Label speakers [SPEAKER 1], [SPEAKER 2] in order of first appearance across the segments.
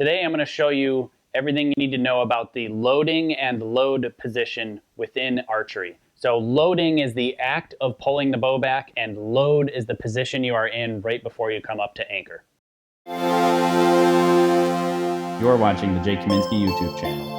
[SPEAKER 1] Today I'm going to show you everything you need to know about the loading and load position within archery. So loading is the act of pulling the bow back, and load is the position you are in right before you come up to anchor.
[SPEAKER 2] You're watching the Kaminski YouTube channel.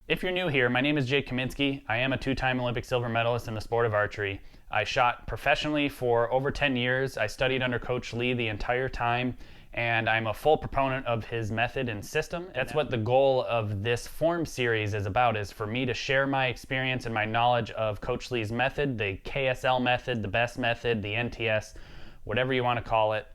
[SPEAKER 1] If you're new here, my name is Kaminski. I am a two-time Olympic silver medalist in the sport of archery. I shot professionally for over 10 years. I studied under Coach Lee the entire time, and I'm a full proponent of his method and system. That's what the goal of this form series is about, is for me to share my experience and my knowledge of Coach Lee's method, the KSL method, the best method, the NTS, whatever you want to call it.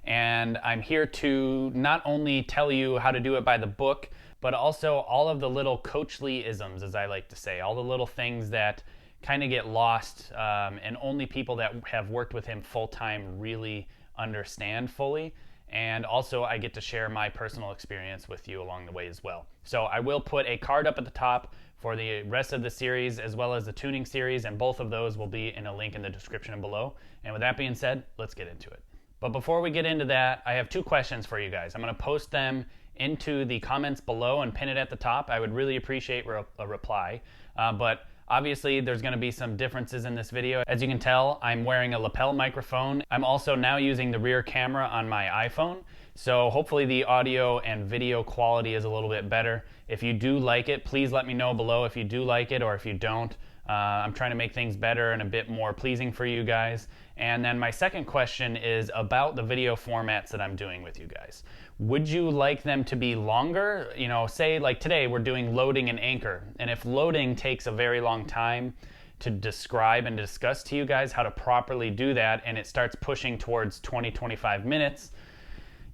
[SPEAKER 1] And I'm here to not only tell you how to do it by the book, but also all of the little Coach Lee-isms, as I like to say, all the little things that kind of get lost and only people that have worked with him full-time really understand fully. And also I get to share my personal experience with you along the way as well. So I will put a card up at the top for the rest of the series as well as the tuning series, and both of those will be in a link in the description below. And with that being said, let's get into it. But before we get into that, I have two questions for you guys. I'm going to post them into the comments below and pin it at the top. I would really appreciate a reply. But obviously there's going to be some differences in this video. As you can tell, I'm wearing a lapel microphone. I'm also now using the rear camera on my iPhone. So hopefully the audio and video quality is a little bit better. If you do like it, please let me know below if you do like it, or if you don't. I'm trying to make things better and a bit more pleasing for you guys. And then my second question is about the video formats that I'm doing with you guys. Would you like them to be longer? You know, say like today we're doing loading and anchor. And if loading takes a very long time to describe and discuss to you guys how to properly do that, and it starts pushing towards 20-25 minutes,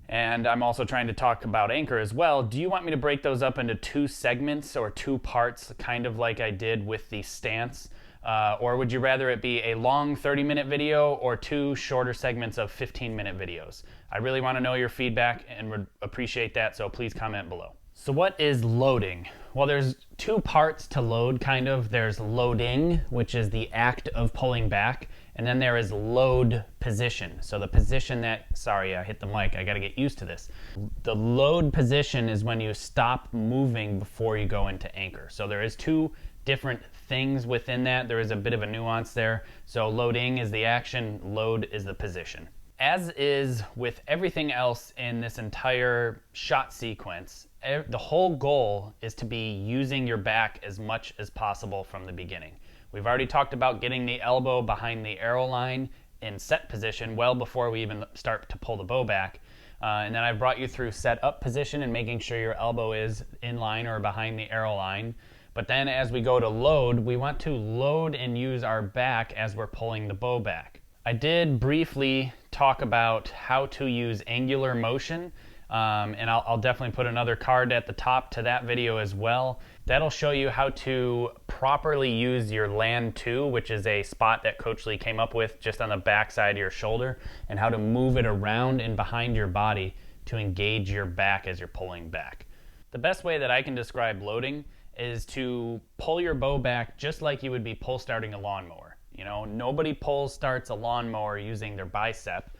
[SPEAKER 1] and I'm also trying to talk about anchor as well, do you want me to break those up into two segments or two parts, kind of like I did with the stance? Or would you rather it be a long 30-minute video or two shorter segments of 15-minute videos? I really want to know your feedback and would appreciate that, so please comment below. So what is loading? Well, there's two parts to load, kind of. There's loading, which is the act of pulling back, and then there is load position. So the position that, sorry, I hit the mic, I gotta get used to this. The load position is when you stop moving before you go into anchor. So there is two different things within that. There is a bit of a nuance there. So loading is the action, load is the position. As is with everything else in this entire shot sequence, the whole goal is to be using your back as much as possible from the beginning. We've already talked about getting the elbow behind the arrow line in set position well before we even start to pull the bow back. And then I brought you through set up position and making sure your elbow is in line or behind the arrow line. But then as we go to load, we want to load and use our back as we're pulling the bow back. I did briefly talk about how to use angular motion, and I'll definitely put another card at the top to that video as well. That'll show you how to properly use your land 2, which is a spot that Coach Lee came up with just on the back side of your shoulder, and how to move it around and behind your body to engage your back as you're pulling back. The best way that I can describe loading is to pull your bow back just like you would be pull starting a lawnmower. You know, nobody starts a lawnmower using their bicep.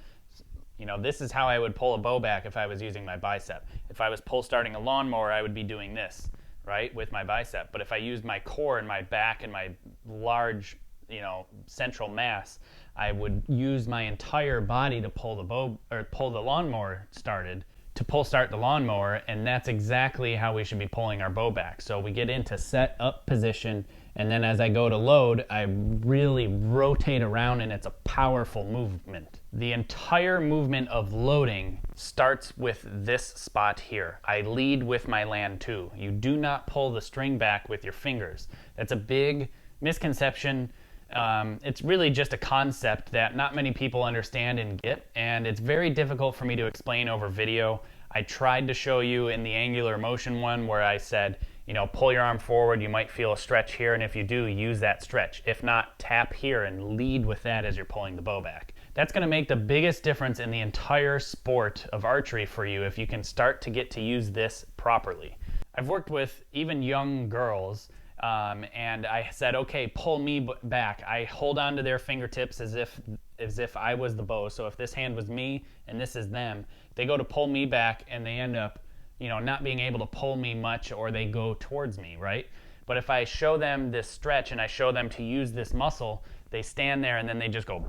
[SPEAKER 1] You know, this is how I would pull a bow back if I was using my bicep. If I was pull starting a lawnmower, I would be doing this, right, with my bicep. But if I used my core and my back and my large, you know, central mass, I would use my entire body to pull the bow or pull the lawnmower started, to pull start the lawnmower, and that's exactly how we should be pulling our bow back. So we get into set up position, and then as I go to load, I really rotate around, and it's a powerful movement. The entire movement of loading starts with this spot here. I lead with my land 2. You do not pull the string back with your fingers. That's a big misconception. It's really just a concept that not many people understand and get, and it's very difficult for me to explain over video. I tried to show you in the angular motion one where I said, you know, pull your arm forward, you might feel a stretch here, and if you do, use that stretch. If not, tap here and lead with that as you're pulling the bow back. That's going to make the biggest difference in the entire sport of archery for you if you can start to get to use this properly. I've worked with even young girls, and I said, okay, pull me back. I hold on to their fingertips as if I was the bow. So if this hand was me and this is them, they go to pull me back and they end up, not being able to pull me much, or they go towards me, right? But if I show them this stretch and I show them to use this muscle, they stand there and then they just go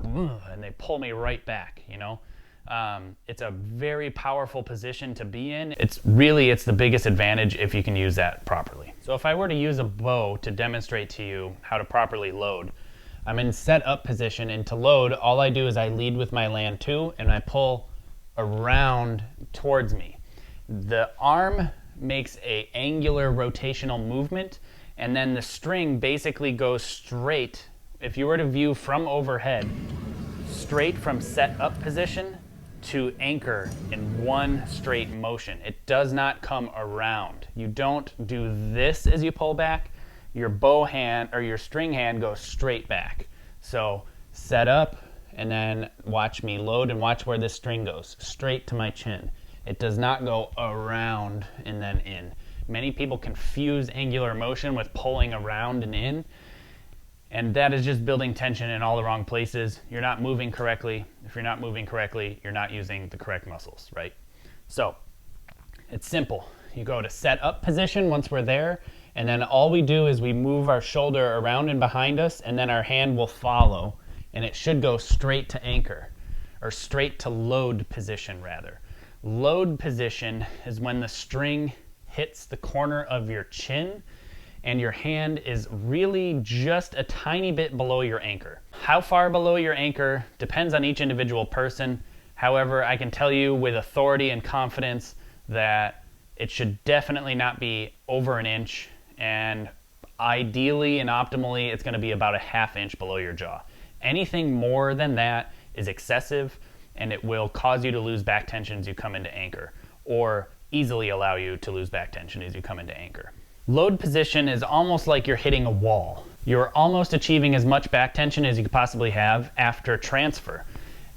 [SPEAKER 1] and they pull me right back. It's a very powerful position to be in. It's the biggest advantage if you can use that properly. So if I were to use a bow to demonstrate to you how to properly load, I'm in set up position, and to load, all I do is I lead with my land 2 and I pull around towards me. The arm makes an angular rotational movement, and then the string basically goes straight, if you were to view from overhead, straight from set up position to anchor in one straight motion. It does not come around. You don't do this as you pull back. Your bow hand or your string hand goes straight back. So set up and then watch me load, and watch where this string goes, straight to my chin. It does not go around and then in. Many people confuse angular motion with pulling around and in, and that is just building tension in all the wrong places. You're not moving correctly. If you're not moving correctly, you're not using the correct muscles, right? So it's simple. You go to set up position once we're there, and then all we do is we move our shoulder around and behind us, and then our hand will follow, and it should go straight to anchor, or straight to load position rather. Load position is when the string hits the corner of your chin and your hand is really just a tiny bit below your anchor. How far below your anchor depends on each individual person. However, I can tell you with authority and confidence that it should definitely not be over an inch, and ideally and optimally it's going to be about a ½ inch below your jaw. Anything more than that is excessive, and it will cause you to lose back tension as you come into anchor, or easily allow you to lose back tension as you come into anchor. Load position is almost like you're hitting a wall. You're almost achieving as much back tension as you could possibly have after transfer.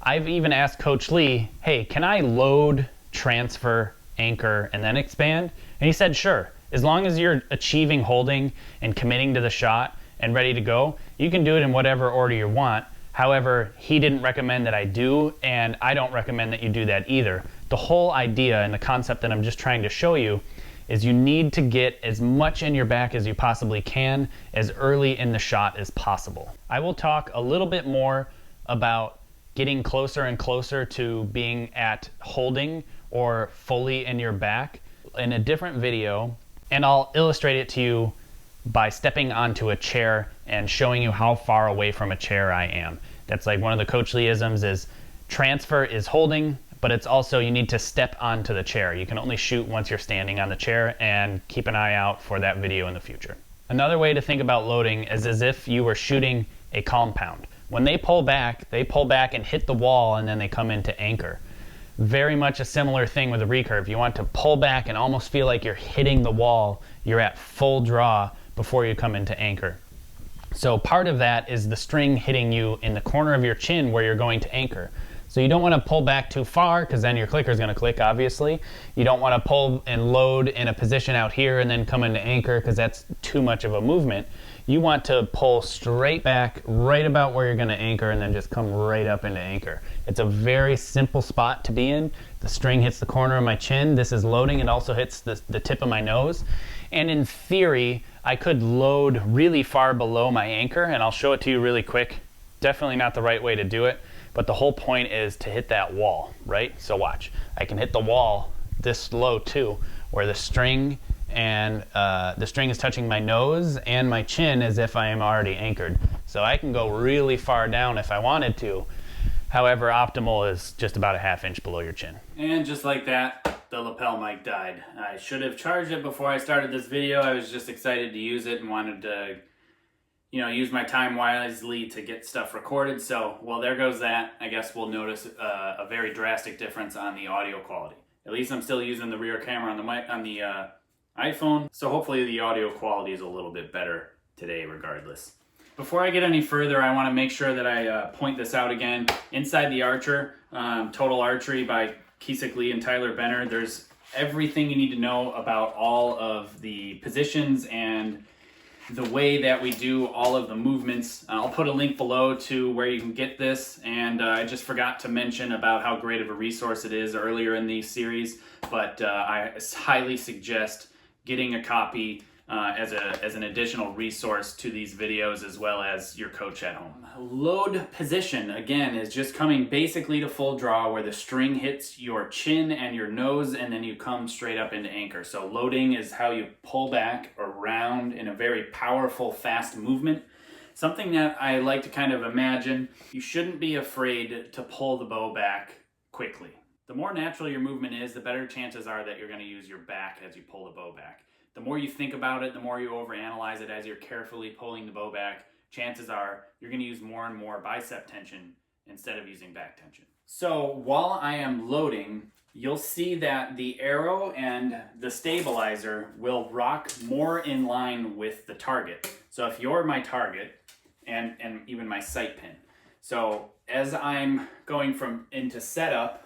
[SPEAKER 1] I've even asked Coach Lee, hey, can I load, transfer, anchor, and then expand? And he said, sure. As long as you're achieving holding and committing to the shot and ready to go, you can do it in whatever order you want. However, he didn't recommend that I do, and I don't recommend that you do that either. The whole idea and the concept that I'm just trying to show you is you need to get as much in your back as you possibly can as early in the shot as possible. I will talk a little bit more about getting closer and closer to being at holding or fully in your back in a different video, and I'll illustrate it to you by stepping onto a chair and showing you how far away from a chair I am. That's like one of the Coach Lee-isms is transfer is holding, but it's also you need to step onto the chair. You can only shoot once you're standing on the chair, and keep an eye out for that video in the future. Another way to think about loading is as if you were shooting a compound. When they pull back and hit the wall, and then they come into anchor. Very much a similar thing with a recurve. You want to pull back and almost feel like you're hitting the wall. You're at full draw before you come into anchor. So part of that is the string hitting you in the corner of your chin where you're going to anchor. So you don't want to pull back too far, because then your clicker is going to click, obviously. You don't want to pull and load in a position out here and then come into anchor, because that's too much of a movement. You want to pull straight back right about where you're going to anchor, and then just come right up into anchor. It's a very simple spot to be in. The string hits the corner of my chin. This is loading. It also hits the tip of my nose. And in theory, I could load really far below my anchor, and I'll show it to you really quick. Definitely not the right way to do it, but the whole point is to hit that wall, right? So watch. I can hit the wall this low too, where the string is touching my nose and my chin as if I am already anchored. So I can go really far down if I wanted to. However, optimal is just about a ½ inch below your chin. And just like that, the lapel mic died. I should have charged it before I started this video. I was just excited to use it and wanted to, use my time wisely to get stuff recorded. So, well, there goes that. I guess we'll notice a very drastic difference on the audio quality. At least I'm still using the rear camera on the mic on the iPhone, so hopefully the audio quality is a little bit better today regardless. Before I get any further, I want to make sure that I point this out again. Inside the Archer, Total Archery by Kisik Lee and Tyler Benner, there's everything you need to know about all of the positions and the way that we do all of the movements. I'll put a link below to where you can get this, and I just forgot to mention about how great of a resource it is earlier in the series, but I highly suggest getting a copy as an additional resource to these videos, as well as your coach at home. Load position, again, is just coming basically to full draw where the string hits your chin and your nose, and then you come straight up into anchor. So loading is how you pull back around in a very powerful, fast movement. Something that I like to kind of imagine, you shouldn't be afraid to pull the bow back quickly. The more natural your movement is, the better chances are that you're going to use your back as you pull the bow back. The more you think about it, the more you overanalyze it as you're carefully pulling the bow back, chances are you're going to use more and more bicep tension instead of using back tension. So while I am loading, you'll see that the arrow and the stabilizer will rock more in line with the target. So if you're my target, and even my sight pin. So as I'm going into setup,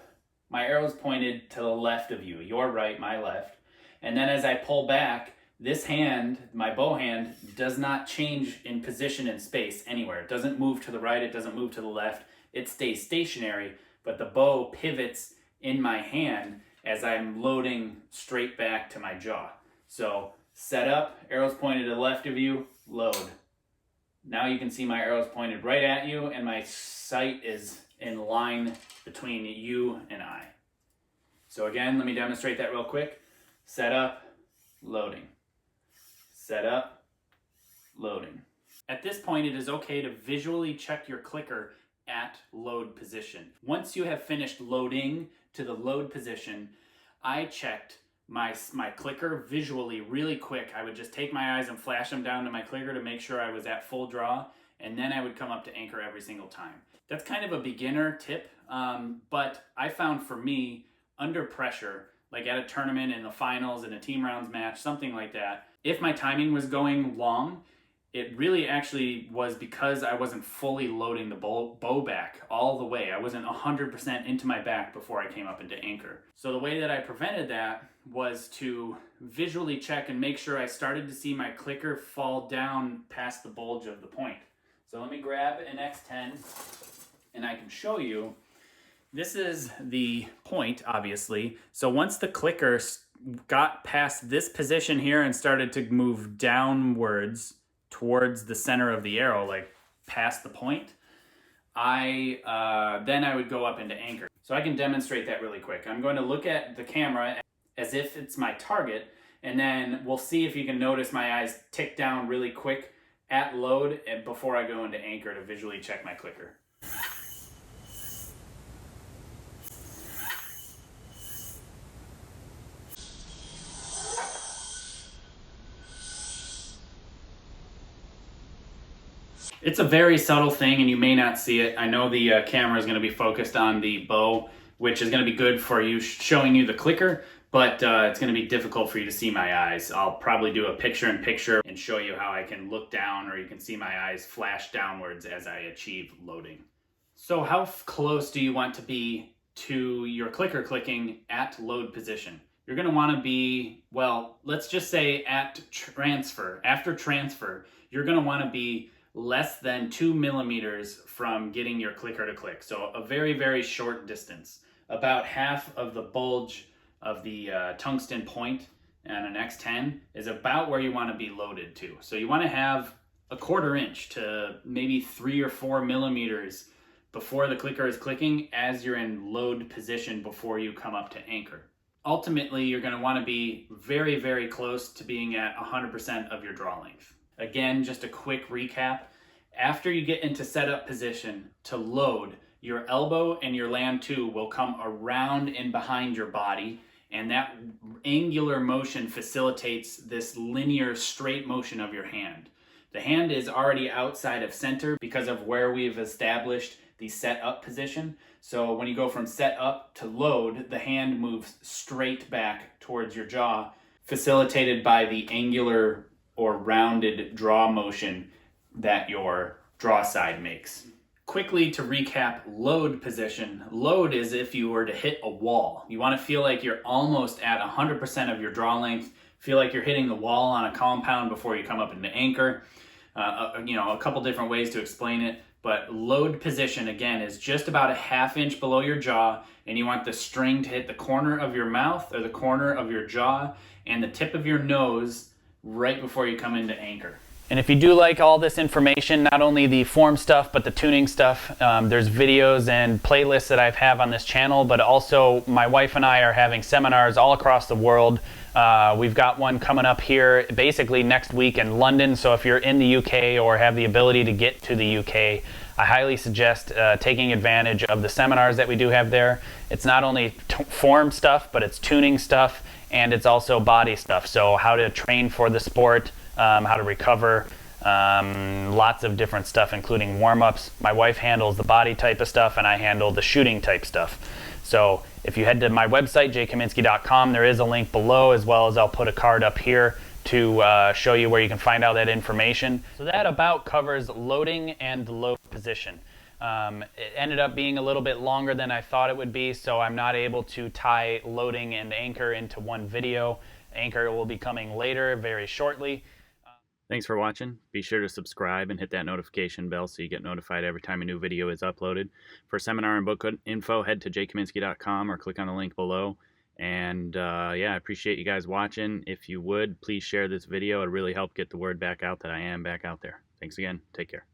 [SPEAKER 1] my arrow's pointed to the left of you, your right, my left. And then as I pull back, this hand, my bow hand, does not change in position in space anywhere. It doesn't move to the right, it doesn't move to the left. It stays stationary, but the bow pivots in my hand as I'm loading straight back to my jaw. So set up, arrow's pointed to the left of you, load. Now you can see my arrow's pointed right at you, and my sight is in line between you and I. So again, let me demonstrate that real quick. Set up, loading. Set up, loading. At this point, it is okay to visually check your clicker at load position. Once you have finished loading to the load position, I checked my clicker visually really quick. I would just take my eyes and flash them down to my clicker to make sure I was at full draw, and then I would come up to anchor every single time. That's kind of a beginner tip, but I found for me, under pressure, like at a tournament, in the finals, in a team rounds match, something like that, if my timing was going long, it really actually was because I wasn't fully loading the bow back all the way. I wasn't 100% into my back before I came up into anchor. So the way that I prevented that was to visually check and make sure I started to see my clicker fall down past the bulge of the point. So let me grab an X10 and I can show you. This is the point, obviously. So once the clicker got past this position here and started to move downwards towards the center of the arrow, like past the point, then I would go up into anchor. So I can demonstrate that really quick. I'm going to look at the camera as if it's my target, and then we'll see if you can notice my eyes tick down really quick at load and before I go into anchor to visually check my clicker. It's a very subtle thing and you may not see it. I know the camera is going to be focused on the bow, which is going to be good for you showing you the clicker, but it's going to be difficult for you to see my eyes. I'll probably do a picture-in-picture and show you how I can look down, or you can see my eyes flash downwards as I achieve loading. So how close do you want to be to your clicker clicking at load position? You're going to want to be, well, let's just say at transfer. After transfer, you're going to want to be less than 2 millimeters from getting your clicker to click. So a very, very short distance. About half of the bulge of the tungsten point on an X10 is about where you want to be loaded to. So you want to have a 1/4 inch to maybe 3 or 4 millimeters before the clicker is clicking as you're in load position before you come up to anchor. Ultimately, you're going to want to be very, very close to being at 100% of your draw length. Again, just a quick recap. After you get into setup position to load, your elbow and your land 2 will come around and behind your body, and that angular motion facilitates this linear straight motion of your hand. The hand is already outside of center because of where we've established the set up position. So when you go from set up to load, the hand moves straight back towards your jaw, facilitated by the angular or rounded draw motion that your draw side makes. Quickly to recap load position. Load is if you were to hit a wall. You want to feel like you're almost at 100% of your draw length. Feel like you're hitting the wall on a compound before you come up into anchor. A couple different ways to explain it, but load position again is just about a ½ inch below your jaw, and you want the string to hit the corner of your mouth or the corner of your jaw and the tip of your nose right before you come into anchor. And if you do like all this information, not only the form stuff, but the tuning stuff, there's videos and playlists that I have on this channel, but also my wife and I are having seminars all across the world. We've got one coming up here basically next week in London, so if you're in the UK or have the ability to get to the UK, I highly suggest taking advantage of the seminars that we do have there. It's not only form stuff, but it's tuning stuff, and it's also body stuff. So how to train for the sport, how to recover, lots of different stuff, including warm-ups. My wife handles the body type of stuff, and I handle the shooting type stuff. So if you head to my website, jkaminski.com, there is a link below, as well as I'll put a card up here to show you where you can find out that information. So that about covers loading and load position. It ended up being a little bit longer than I thought it would be, so I'm not able to tie loading and anchor into one video. Anchor will be coming later, very shortly.
[SPEAKER 2] Thanks for watching. Be sure to subscribe and hit that notification bell so you get notified every time a new video is uploaded. For seminar and book info, head to jkaminski.com or click on the link below. And yeah, I appreciate you guys watching. If you would, please share this video. It really helped get the word back out that I am back out there. Thanks again. Take care.